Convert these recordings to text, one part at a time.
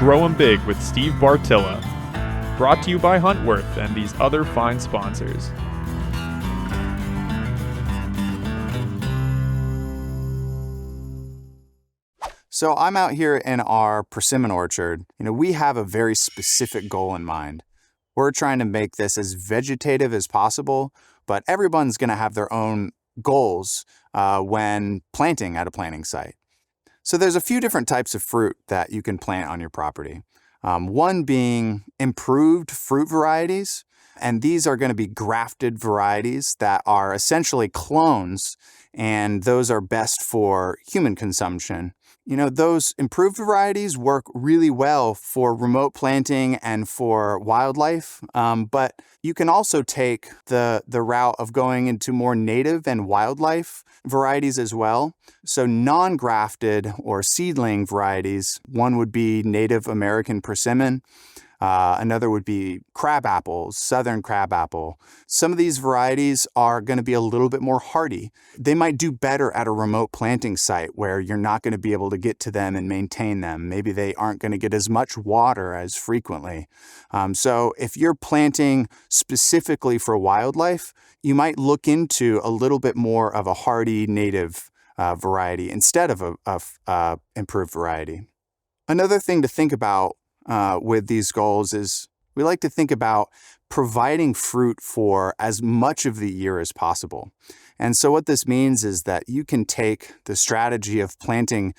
Grow 'em Big with Steve Bartilla. Brought to you by Huntworth and these other fine sponsors. So I'm out here in our persimmon orchard. We have a very specific goal in mind. We're trying to make this as vegetative as possible, but everyone's going to have their own goals when planting at a planting site. So there's a few different types of fruit that you can plant on your property. One being improved fruit varieties, and these are going to be grafted varieties that are essentially clones, and those are best for human consumption. Those improved varieties work really well for remote planting and for wildlife, but you can also take the route of going into more native and wildlife varieties as well. So non-grafted or seedling varieties, one would be Native American persimmon. Another would be crab apples, southern crab apple. Some of these varieties are going to be a little bit more hardy. They might do better at a remote planting site where you're not going to be able to get to them and maintain them. Maybe they aren't going to get as much water as frequently. So if you're planting specifically for wildlife, you might look into a little bit more of a hardy native variety instead of a improved variety. Another thing to think about with these goals is we like to think about providing fruit for as much of the year as possible. And so what this means is that you can take the strategy of planting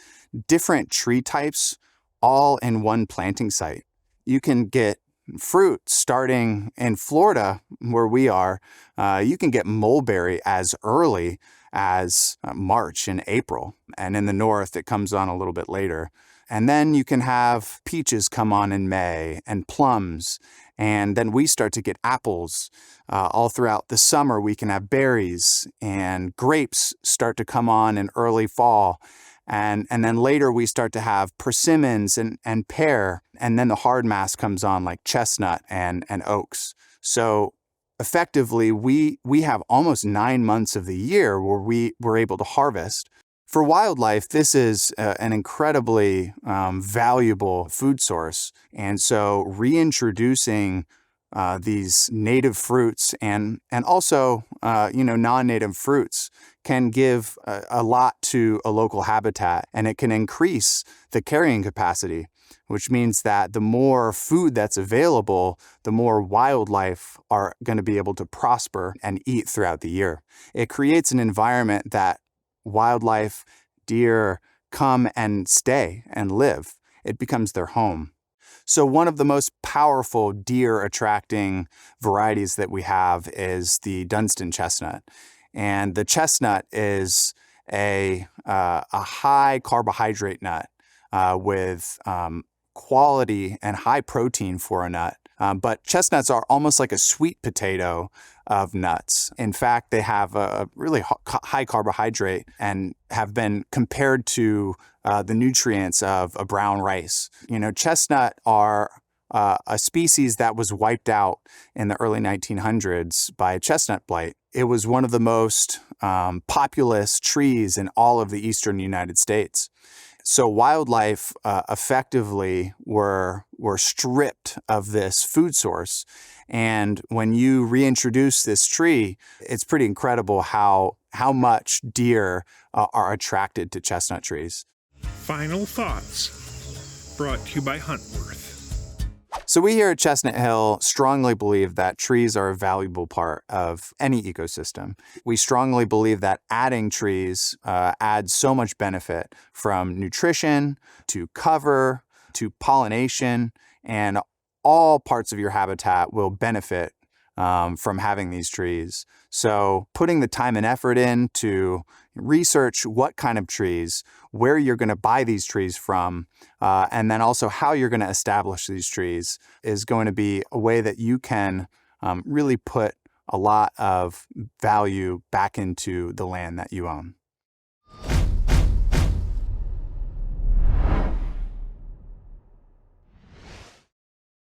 different tree types all in one planting site. You can get fruit starting in Florida, where we are. You can get mulberry as early as March and April. And in the north, it comes on a little bit later. And then you can have peaches come on in May and plums. And then we start to get apples. All throughout the summer, we can have berries, and grapes start to come on in early fall. And then later we start to have persimmons and pear. And then the hard mass comes on like chestnut and oaks. So effectively, we have almost 9 months of the year where we're able to harvest. For wildlife, this is an incredibly valuable food source. And so reintroducing these native fruits and also non-native fruits can give a lot to a local habitat, and it can increase the carrying capacity, which means that the more food that's available, the more wildlife are going to be able to prosper and eat throughout the year. It creates an environment that wildlife, deer come and stay and live. It becomes their home. So one of the most powerful deer attracting varieties that we have is the Dunstan chestnut. And the chestnut is a high carbohydrate nut with quality and high protein for a nut. But chestnuts are almost like a sweet potato of nuts. In fact, they have a really high carbohydrate and have been compared to the nutrients of a brown rice. Chestnut are a species that was wiped out in the early 1900s by chestnut blight. It was one of the most populous trees in all of the eastern United States. So wildlife effectively were stripped of this food source. And when you reintroduce this tree, it's pretty incredible how much deer are attracted to chestnut trees. Final thoughts, brought to you by Huntworth. So we here at Chestnut Hill strongly believe that trees are a valuable part of any ecosystem. We strongly believe that adding trees adds so much benefit, from nutrition to cover to pollination, and all parts of your habitat will benefit from having these trees. So putting the time and effort in to research what kind of trees, where you're going to buy these trees from, and then also how you're going to establish these trees is going to be a way that you can really put a lot of value back into the land that you own.